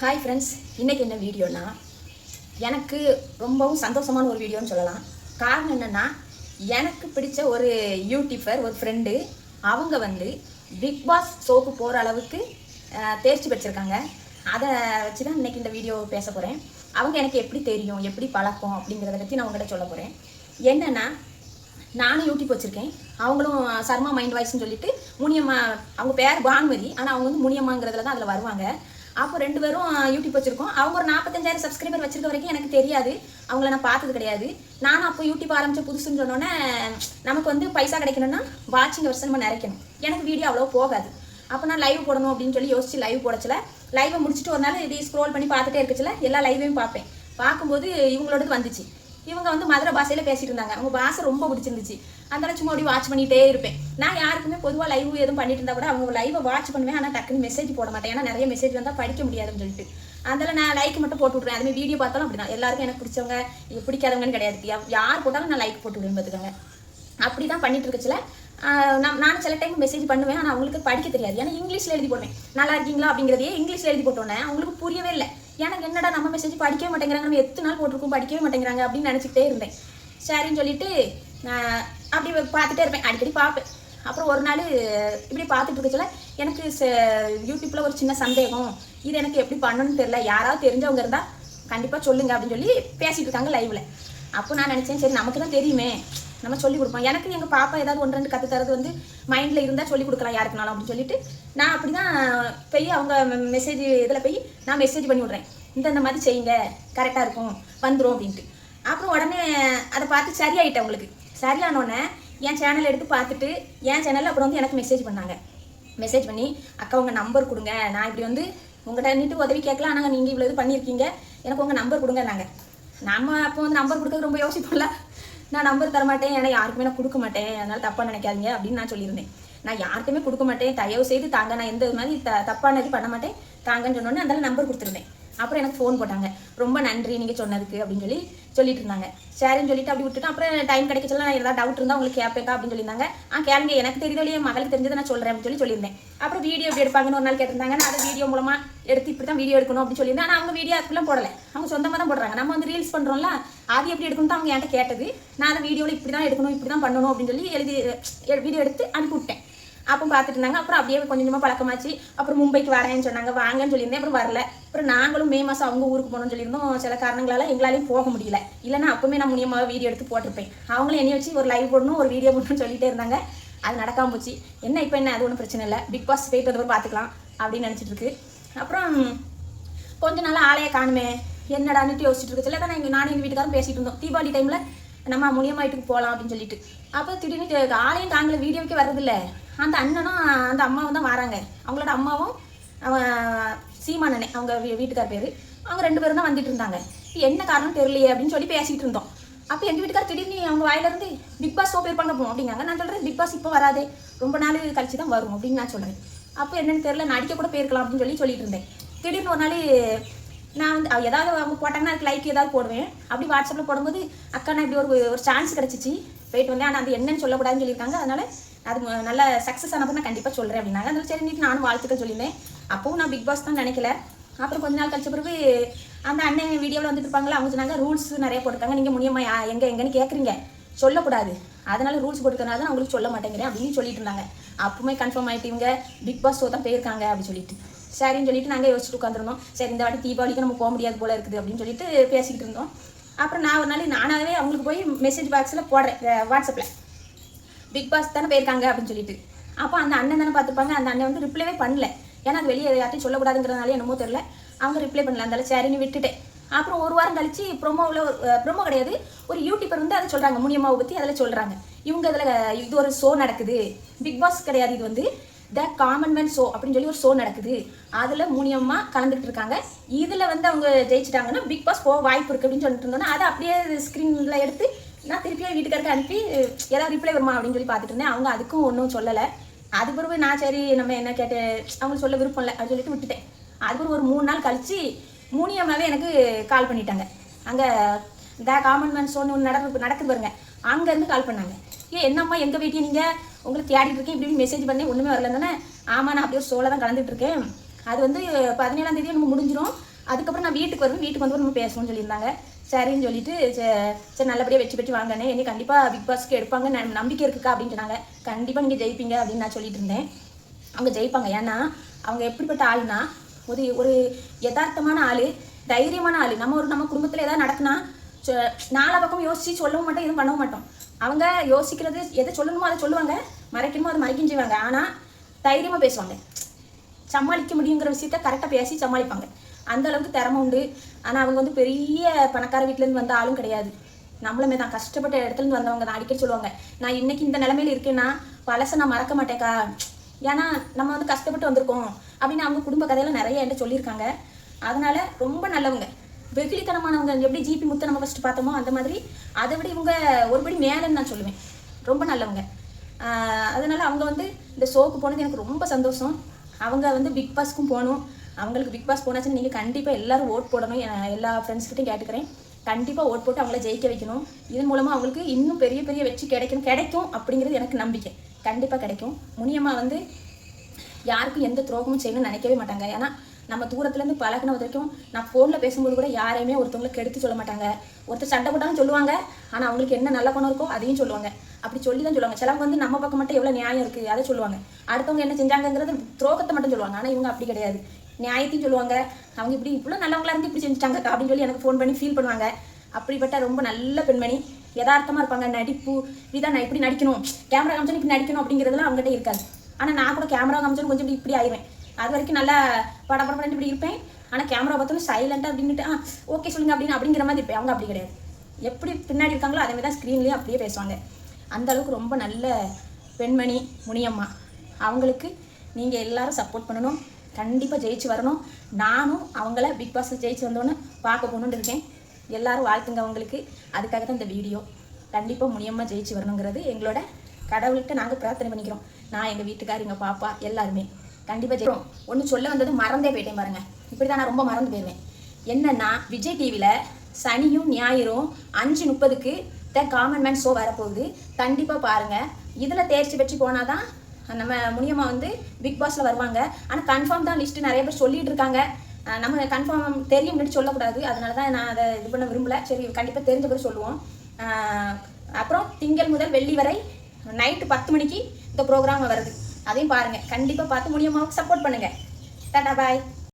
Hi friends, இன்றைக்கி என்ன வீடியோனா எனக்கு ரொம்பவும் சந்தோஷமான ஒரு வீடியோன்னு சொல்லலாம். காரணம் என்னென்னா, எனக்கு பிடிச்ச ஒரு யூடியூபர், ஒரு ஃப்ரெண்டு, அவங்க பிக் பாஸ் ஷோக்கு போகிற அளவுக்கு தேர்ச்சி பெற்றிருக்காங்க. அதை வச்சு தான் இன்றைக்கி இந்த வீடியோ பேச போகிறேன். அவங்க எனக்கு எப்படி தெரியும், எப்படி பழக்கம் அப்படிங்கிறத பற்றி நான் உங்கள்கிட்ட சொல்ல போகிறேன். என்னென்னா, நானும் யூடியூப் வச்சுருக்கேன். அவங்களும் சர்மா மைண்ட் வாய்ஸ்ன்னு சொல்லிட்டு முனியம்மா, அவங்க பேர் பானுமதி, ஆனால் அவங்க முனியம்மாங்கிறதுல தான் அதில் வருவாங்க. அப்போ 2 பேரும் யூடியூப் வச்சுருக்கோம். அவங்க ஒரு 45,000 சப்ஸ்கிரைபர் வச்சிருக்க வரைக்கும் எனக்கு தெரியாது, அவங்கள நான் பார்த்தது கிடையாது. நானும் அப்போ யூடியூப் ஆரம்பித்த புதுசுன்னு சொன்னோன்னே, நமக்கு பைசா கிடைக்கணும்னா வாட்சிங் வருஷம் நம்ம நிறைக்கணும். எனக்கு வீடியோ அவ்வளோ போகாது. அப்போ நான் லைவ் போடணும் அப்படின்னு சொல்லி யோசிச்சு லைவ் போடச்சில, லைவை முடிச்சுட்டு ஒரு நாள் இது ஸ்க்ரோல் பண்ணி பார்த்துட்டே இருக்குச்சுல, எல்லா லைவையும் பார்ப்பேன். பார்க்கும்போது இவங்களோடது வந்துச்சு. இவங்க மதுரை பாஷையில் பேசிட்டு இருந்தாங்க. அவங்க பாஷை ரொம்ப பிடிச்சிருந்துச்சு. அதனால சும்மா அப்படி வாட்ச் பண்ணிகிட்டே இருப்பேன். நான் யாருக்குமே பொதுவாக லைவ் எதுவும் பண்ணிட்டு இருந்தால் கூட அவங்க லைவை வாட்ச் பண்ணுவேன். ஆனால் டக்குன்னு மெசேஜ் போட மாட்டேன். ஏன்னா நிறைய மெசேஜ் வந்தால் படிக்க முடியாதுன்னு சொல்லிட்டு. அதனால் நான் லைக் மட்டும் போட்டு விட்ருவேன். அதுமாதிரி வீடியோ பார்த்தாலும் அப்படி தான். எல்லாருக்கும் எனக்கு பிடிச்சவங்க பிடிக்காதவங்கன்னு கிடையாது. யார் போட்டாலும் நான் லைக் போட்டு விடுவேன் பார்த்துக்கோங்க. அப்படி தான் பண்ணிட்டு இருக்குச்சுல. நான் சில டைம் மெசேஜ் பண்ணுவேன். ஆனால் அவங்களுக்கு படிக்க தெரியாது. ஏன்னா இங்கிலீஷில் எழுதி போடுவேன். நல்லா இருக்கீங்களா அப்படிங்கிறதையே இங்கிலீஷில் எழுதி போட்டோன்னே அவங்களுக்கு புரியவே இல்லை. எனக்கு என்னடா நம்ம மெசேஜ் படிக்கவே மாட்டேங்கிறாங்க, நம்ம எத்தனை நாள் போட்டிருக்கோம் படிக்கவே மாட்டேங்கிறாங்க அப்படின்னு நினச்சிக்கிட்டே இருந்தேன். சரின்னு சொல்லிட்டு அப்படி பார்த்துட்டே இருப்பேன், அடிக்கடி பார்ப்பேன். அப்புறம் ஒரு நாள் இப்படி பார்த்துட்டு இருக்கச்சுல, எனக்கு யூடியூப்பில் ஒரு சின்ன சந்தேகம், இது எனக்கு எப்படி பண்ணணும்னு தெரியல, யாராவது தெரிஞ்சவங்க இருந்தால் கண்டிப்பாக சொல்லுங்க அப்படின்னு சொல்லி பேசிகிட்டு இருக்காங்க லைவில். அப்போ நான் நினச்சேன், சரி நமக்கு தான் தெரியுமே, நம்ம சொல்லிக் கொடுப்போம். எனக்கு எங்கள் பாப்பா ஏதாவது 1-2 கற்று தரது மைண்டில் இருந்தால் சொல்லிக் கொடுக்கலாம் யாருக்குனாலும் அப்படின்னு சொல்லிட்டு நான் அப்படி தான் போய் அவங்க மெசேஜ் இதில் போய் நான் மெசேஜ் பண்ணி விட்றேன், இந்த மாதிரி செய்யுங்க கரெக்டாக இருக்கும் வந்துடும் அப்படின்ட்டு. அப்புறம் உடனே அதை பார்த்து சரியாயிட்டேன். உங்களுக்கு சரியானோடனே என் சேனல் எடுத்து பார்த்துட்டு என் சேனலில் அப்புறம் எனக்கு மெசேஜ் பண்ணாங்க. மெசேஜ் பண்ணி, அக்கா உங்கள் நம்பர் கொடுங்க, நான் இப்படி உங்கள்கிட்ட நின்று உதவி கேட்கலாம், ஆனால் நீங்கள் இவ்வளோ இது பண்ணியிருக்கீங்க, எனக்கு உங்கள் நம்பர் கொடுங்க. நாங்கள் நம்ம அப்போ நம்பர் கொடுக்க ரொம்ப யோசிப்போம்ல. நான் நம்பர் தரமாட்டேன், ஏன்னா யாருக்குமே நான் கொடுக்க மாட்டேன், அதனால் தப்பாக நினைக்காதீங்க அப்படின்னு நான் சொல்லியிருந்தேன். நான் யாருக்குமே கொடுக்க மாட்டேன், தயவு செய்து தாங்க, நான் எந்த மாதிரி தப்பானது பண்ண மாட்டேன் தாங்கன்னு சொன்னோன்னே அதனால நம்பர் கொடுத்துருந்தேன். அப்புறம் எனக்கு ஃபோன் போட்டாங்க, ரொம்ப நன்றி நீங்கள் சொன்னதுக்கு அப்படின்னு சொல்லிட்டு இருந்தாங்க. சரின்னு சொல்லிட்டு அப்படி விட்டுட்டு அப்புறம் டைம் கிடைக்கச்சல நான் ஏதாவது டவுட் இருந்தால் உங்களுக்கு கேட்பேக்கா அப்படின்னு சொல்லியிருந்தாங்க. கேளுங்க, எனக்கு தெரியுதோ என் மகளுக்கு தெரிஞ்சதை நான் சொல்கிறேன் அப்படின்னு சொல்லியிருந்தேன். அப்புறம் வீடியோ எப்படி எடுப்பாங்கன்னு ஒரு நாள் கேட்டிருந்தாங்க. நான் அதை வீடியோ மூலமாக எடுத்து இப்படி தான் வீடியோ எடுக்கணும் அப்படின்னு சொல்லியிருந்தேன். ஆனால் அவங்க வீடியோ அதுக்குலாம் போடலை, அவங்க சொந்தமாக தான் போடுறாங்க. நம்ம ரீல்ஸ் பண்ணுறோம்ல, அது எப்படி எடுக்கணும் தான் அவங்க என்கிட்ட கேட்டது. நான் அதை வீடியோவில் இப்படி தான் எடுக்கணும், இப்படி தான் பண்ணணும் அப்படின்னு சொல்லி வீடியோ எடுத்து அனுப்பி விட்டேன். அப்போ பார்த்துட்டு இருந்தாங்க. அப்புறம் அப்படியே கொஞ்சம் கொஞ்சமாக பழக்கமாச்சு. அப்புறம் மும்பைக்கு வரேன்னு சொன்னாங்க, வாங்கன்னு சொல்லியிருந்தேன். அப்புறம் வரல. அப்புறம் நாங்களும் மே மாதம் அவங்க ஊருக்கு போகணும்னு சொல்லியிருந்தோம். சில காரணங்களால் எங்களாலையும் போக முடியல. இல்லைன்னா அப்போவுமே நான் முனியமாக வீடியோ எடுத்து போட்டிருப்பேன். அவங்களும் என்னைய வச்சு ஒரு லைவ் போடணும், ஒரு வீடியோ போடணும்னு சொல்லிட்டே இருந்தாங்க. அது நடக்காம போச்சு. என்ன இப்போ என்ன, அது ஒன்றும் பிரச்சனை இல்லை, பிக் பாஸ் போயிட்டு வந்து பார்த்துக்கலாம் அப்படின்னு நினச்சிட்டு இருக்கு. அப்புறம் கொஞ்ச நாள் ஆளையை காணுமே என்னடான்னுட்டு யோசிச்சுட்டு இருக்கு. சில தான் நானும் எங்கள் வீட்டுக்காரும் பேசிகிட்டு இருந்தோம், தீபாவளி டைமில் நம்ம முனியம்மா வீட்டுக்கு போகலாம் அப்படின்னு சொல்லிட்டு. அப்போ திடீர்னு ஆளையும் தாங்களே வீடியோக்கே வர்றதில்லை. அந்த அண்ணனும் அந்த அம்மாவும் தான் வராங்க. அவங்களோட அம்மாவும் சீமானண்ணே, அவங்க வீட்டுக்கார் பேர், அவங்க 2 பேரும் தான் வந்துட்டு இருந்தாங்க. என்ன காரணம் தெரியலையே அப்படின்னு சொல்லி பேசிகிட்டு இருந்தோம். அப்போ எங்கள் வீட்டுக்கார் திடீர்னு அவங்க வாயிலிருந்து பிக் பாஸ் ஷோ போயிருப்பாங்க போகும் அப்படிங்காங்க. நான் சொல்கிறேன், பிக் பாஸ் இப்போ வராதே, ரொம்ப நாள் கழிச்சு தான் வரும் அப்படின்னு நான் சொல்கிறேன். அப்போ என்னென்னு தெரியல, நான் அடிக்க கூட போயிருக்கலாம் அப்படின்னு சொல்லிட்டு இருந்தேன். திடீர்னு ஒரு நாள் நான் ஏதாவது அவங்க போட்டாங்கன்னா அதுக்கு லைக் ஏதாவது போடுவேன். அப்படி வாட்ஸ்அப்பில் போடும்போது, அக்கா நான் இப்படி ஒரு சான்ஸ் கிடச்சிச்சு போயிட்டு வந்தேன், ஆனால் அது என்னன்னு சொல்லக்கூடாதுன்னு சொல்லியிருக்காங்க, அதனால் அது நல்ல சக்ஸஸ் ஆனப்போ நான் கண்டிப்பாக சொல்கிறேன் அப்படின்னாங்க. அதனால சரி நீட்டு நானும் வாழ்த்துக்கள் சொல்லியிருந்தேன். அப்போவும் நான் பிக் பாஸ் தான் நினைக்கல. அப்புறம் கொஞ்ச நாள் கழிச்ச பிறகு அந்த அண்ணன் வீடியோவில் வந்துட்டு இருப்பாங்களா, அவங்க சொன்னாங்க ரூல்ஸ் நிறைய போட்டுருக்காங்க, நீங்கள் முனியம்மா எங்கன்னு கேட்குறீங்க, சொல்லக்கூடாது, அதனால ரூல்ஸ் போட்டுக்கிறனால தான் உங்களுக்கு சொல்ல மாட்டேங்கிறேன் அப்படின்னு சொல்லிட்டு இருந்தாங்க. அப்பவுமே கன்ஃபார்ம் ஆகிட்டு இவங்க பிக் பாஸ் ஷோ தான் போயிருக்காங்க அப்படின்னு சொல்லிட்டு. சரின்னு சொல்லிட்டு நாங்கள் யோசிச்சுட்டு உட்காந்துருந்தோம். சரி இந்த வாட்டி தீபாவளிக்கு நம்ம போக முடியாது போல இருக்குது அப்படின்னு சொல்லிட்டு பேசிக்கிட்டு இருந்தோம். அப்புறம் நான் ஒரு நாள் நானாகவே அவங்களுக்கு போய் மெசேஜ் பாக்ஸில் போடுறேன், வாட்ஸ்அப்பில் பிக் பாஸ் தானே போயிருக்காங்க அப்படின்னு சொல்லிட்டு. அப்போ அந்த அண்ணன் தானே பார்த்துருப்பாங்க. அந்த அண்ணன் ரிப்ளைவே பண்ணல. ஏன்னா அது வெளியே யார்ட்டையும் சொல்லக்கூடாதுங்கிறதுனால என்னமோ தெரியல, அவங்க ரிப்ளை பண்ணல. அதனால சரின்னு விட்டுட்டேன். அப்புறம் ஒரு வாரம் கழிச்சு ப்ரோமோ கிடையாது, ஒரு யூடியூபர் அதை சொல்கிறாங்க, முனியம்மாவை பற்றி அதில் சொல்கிறாங்க. இவங்க அதில் இது ஒரு ஷோ நடக்குது, பிக் பாஸ் கிடையாது, இது த காமன் மேன் ஷோ அப்படின்னு சொல்லி ஒரு ஷோ நடக்குது, அதில் முனியம்மா கலந்துட்டு இருக்காங்க. இதில் அவங்க ஜெயிச்சிட்டாங்கன்னா பிக் பாஸ் போக வாய்ப்பு இருக்குது அப்படின்னு சொல்லிட்டு இருந்தோன்னா அதை அப்படியே ஸ்க்ரீனில் எடுத்து நான் திருப்பியும் வீட்டுக்காருக்கு அனுப்பி ஏதாவது ரிப்ளை வருமா அப்படின்னு சொல்லி பார்த்துட்டு இருந்தேன். அவங்க அதுக்கும் ஒன்றும் சொல்லலை. அது பிறகு நான் சரி நம்ம என்ன கேட்டு அவங்க சொல்ல விருப்பம் இல்லை அப்படின்னு சொல்லிட்டு விட்டுட்டேன். அது பிறகு ஒரு 3 நாள் கழிச்சு முனியம்மாவே எனக்கு கால் பண்ணிட்டாங்க. அங்கே த காமன் மேன் ஷோன்னு ஒன்று நடக்குது பாருங்க, அங்கேருந்து கால் பண்ணாங்க. என்னம்மா எங்கள் வீட்டையும் நீங்கள் உங்களை தேடிட்டு இருக்கேன் இப்படி மெசேஜ் பண்ணி ஒன்றுமே வரலன்னு. ஆமாம் நான் அப்படியே ஒரு ஷோவில் தான் கலந்துட்டு இருக்கேன், அது 17ஆம் தேதி எனக்கு முடிஞ்சிடும், அதுக்கப்புறம் நான் வீட்டுக்கு வருவேன், வீட்டுக்கு வந்து நம்ம பேசணும்னு சொல்லியிருந்தாங்க. சரின்னு சொல்லிட்டு சரி நல்லபடியாக வெற்றி வாங்கினேன், என்னை கண்டிப்பாக பிக் பாஸ்க்கு எடுப்பாங்க நம்பிக்கை இருக்குக்கா அப்படின்னு சொன்னாங்க. கண்டிப்பாக நீங்கள் ஜெயிப்பீங்க அப்படின்னு நான் சொல்லிட்டு இருந்தேன். அவங்க ஜெயிப்பாங்க. ஏன்னா அவங்க எப்படிப்பட்ட ஆளுனா ஒரு யதார்த்தமான ஆள், தைரியமான ஆள். நம்ம குடும்பத்தில் ஏதாவது நடக்குனா நாலா பக்கம் யோசிச்சு சொல்லவும் மாட்டோம், எதுவும் பண்ணவும் மாட்டோம். அவங்க யோசிக்கிறது எதை சொல்லணுமோ அதை சொல்லுவாங்க, மறைக்கணுமோ அதை மறைக்கும் செய்வாங்க. ஆனால் தைரியமாக பேசுவாங்க, சமாளிக்க முடியுங்கிற விஷயத்த கரெக்டாக பேசி சமாளிப்பாங்க. அந்த அளவுக்கு திறமை உண்டு. ஆனால் அவங்க வந்து பெரிய பணக்கார வீட்டிலேருந்து வந்த ஆளும் கிடையாது, நம்மளுமே தான் கஷ்டப்பட்ட இடத்துலேருந்து வந்தவங்க தான். அடிக்கடி சொல்லுவாங்க, நான் இன்னைக்கு இந்த நிலைமையில இருக்கேன்னா பழசை நான் மறக்க மாட்டேக்கா, ஏன்னா நம்ம வந்து கஷ்டப்பட்டு வந்திருக்கோம் அப்படின்னு அவங்க குடும்ப கதையெல்லாம் நிறைய என்கிட்ட சொல்லியிருக்காங்க. அதனால ரொம்ப நல்லவங்க, வெகுளித்தனமானவங்க. எப்படி ஜிபி முத்தை நம்ம ஃபஸ்ட்டு பார்த்தோமோ அந்த மாதிரி அதை விட இவங்க ஒருபடி மேலேன்னு நான் சொல்லுவேன். ரொம்ப நல்லவங்க. அதனால அவங்க வந்து இந்த ஷோக்கு போனது எனக்கு ரொம்ப சந்தோஷம். அவங்க வந்து பிக் பாஸ்க்கும் போகணும். அவங்களுக்கு பிக் பாஸ் போனாச்சுன்னு நீங்கள் கண்டிப்பாக எல்லோரும் ஓட் போடணும். எல்லா ஃப்ரெண்ட்ஸ்கிட்டையும் கேட்டுக்கிறேன், கண்டிப்பாக ஓட் போட்டு அவங்கள ஜெயிக்க வைக்கணும். இதன் மூலமாக அவங்களுக்கு இன்னும் பெரிய பெரிய வெற்றி கிடைக்கும் அப்படிங்கிறது எனக்கு நம்பிக்கை. கண்டிப்பாக கிடைக்கும். முனியம்மா வந்து யாருக்கும் எந்த துரோகமும் செய்யணும்னு நினைக்கவே மாட்டாங்க. ஏன்னா நம்ம தூரத்துலேருந்து பழகின வரைக்கும் நான் ஃபோனில் பேசும்போது கூட யாரையுமே ஒருத்தவங்களை கெடுத்து சொல்ல மாட்டாங்க. ஒருத்தர் சண்டை போட்டாலும் சொல்லுவாங்க, ஆனால் அவங்களுக்கு என்ன நல்ல குணம் இருக்கோ அதையும் சொல்லுவாங்க. அப்படி சொல்லி தான் சொல்லுவாங்க. சிலவங்க வந்து நம்ம பக்கம் மட்டும் எவ்வளோ நியாயம் இருக்குது அதை சொல்லுவாங்க, அடுத்தவங்க என்ன செஞ்சாங்கிறது துரோகத்தை மட்டும் சொல்லுவாங்க. ஆனால் இவங்க அப்படி கிடையாது, நியாயத்தையும் சொல்லுவாங்க. அவங்க இப்படி இவ்வளோ நல்லவங்களா இருந்து இப்படி செஞ்சுட்டாங்க அப்படின்னு சொல்லி எனக்கு ஃபோன் பண்ணி ஃபீல் பண்ணுவாங்க. அப்படிப்பட்ட ரொம்ப நல்ல பெண்மணி, யதார்த்தமாக இருப்பாங்க. நடிப்பு இதான் நான் இப்படி நடிக்கணும், கேமரா காமிச்சோன்னு இப்படி நடிக்கணும் அப்படிங்கிறதுலாம் அவங்ககிட்ட இருக்காது. ஆனால் நான் கூட கேமரா காமிச்சோன்னு கொஞ்சம் இப்படி ஆயிடுவேன். அது வரைக்கும் நல்லா படப்படப்பட்டு இப்படி இருப்பேன். ஆனால் கேமரா பார்த்தாலும் சைலண்டாக அப்படின்ட்டு ஓகே சொல்லுங்க அப்படிங்கிற மாதிரி இருப்பேன். அவங்க அப்படி கிடையாது, எப்படி பின்னாடி இருக்காங்களோ அதே மாதிரி தான் ஸ்க்ரீன்லேயே அப்படியே பேசுவாங்க. அந்த அளவுக்கு ரொம்ப நல்ல பெண்மணி முனியம்மா. அவங்களுக்கு நீங்கள் எல்லாரும் சப்போர்ட் பண்ணணும், கண்டிப்பாக ஜெயிச்சு வரணும். நானும் அவங்கள பிக் பாஸில் ஜெயிச்சு வந்தோன்னு பார்க்க போகணுன்னு இருக்கேன். எல்லோரும் வாழ்த்துங்க அவங்களுக்கு. அதுக்காக தான் இந்த வீடியோ. கண்டிப்பாக முனியம்மா ஜெயிச்சு வரணுங்கிறது எங்களோட கடவுள்கிட்ட நாங்கள் பிரார்த்தனை பண்ணிக்கிறோம். நான், எங்கள் வீட்டுக்கார், எங்கள் பாப்பா எல்லாருமே கண்டிப்பாக ஜெயிக்கிறோம். ஒன்று சொல்ல வந்தது மறந்தே போயிட்டேன் பாருங்கள். இப்படி தான் நான் ரொம்ப மறந்து போயிடுவேன். என்னென்னா விஜய் டிவியில் சனியும் ஞாயிறும் 5:30க்கு த காமன் மேன் ஷோ வரப்போகுது. கண்டிப்பாக பாருங்கள். இதில் தேர்ச்சி பெற்று போனால் தான் நம்ம முனியம்மா வந்து பிக் பாஸில் வருவாங்க. ஆனால் கன்ஃபார்ம் தான் லிஸ்ட்டு நிறைய பேர் சொல்லிகிட்டு இருக்காங்க. நம்ம கன்ஃபார்ம் தெரியும் முன்னாடி சொல்லக்கூடாது, அதனால தான் நான் அதை இது பண்ண விரும்பலை. சரி கண்டிப்பாக தெரிஞ்ச பிறகு சொல்லுவோம். அப்புறம் திங்கள் முதல் வெள்ளி வரை நைட்டு 10 மணிக்கு இந்த ப்ரோக்ராம் வருது, அதையும் பாருங்கள். கண்டிப்பாக பார்த்து முனியம்மாவுக்கு சப்போர்ட் பண்ணுங்கள். டாடா பாய்.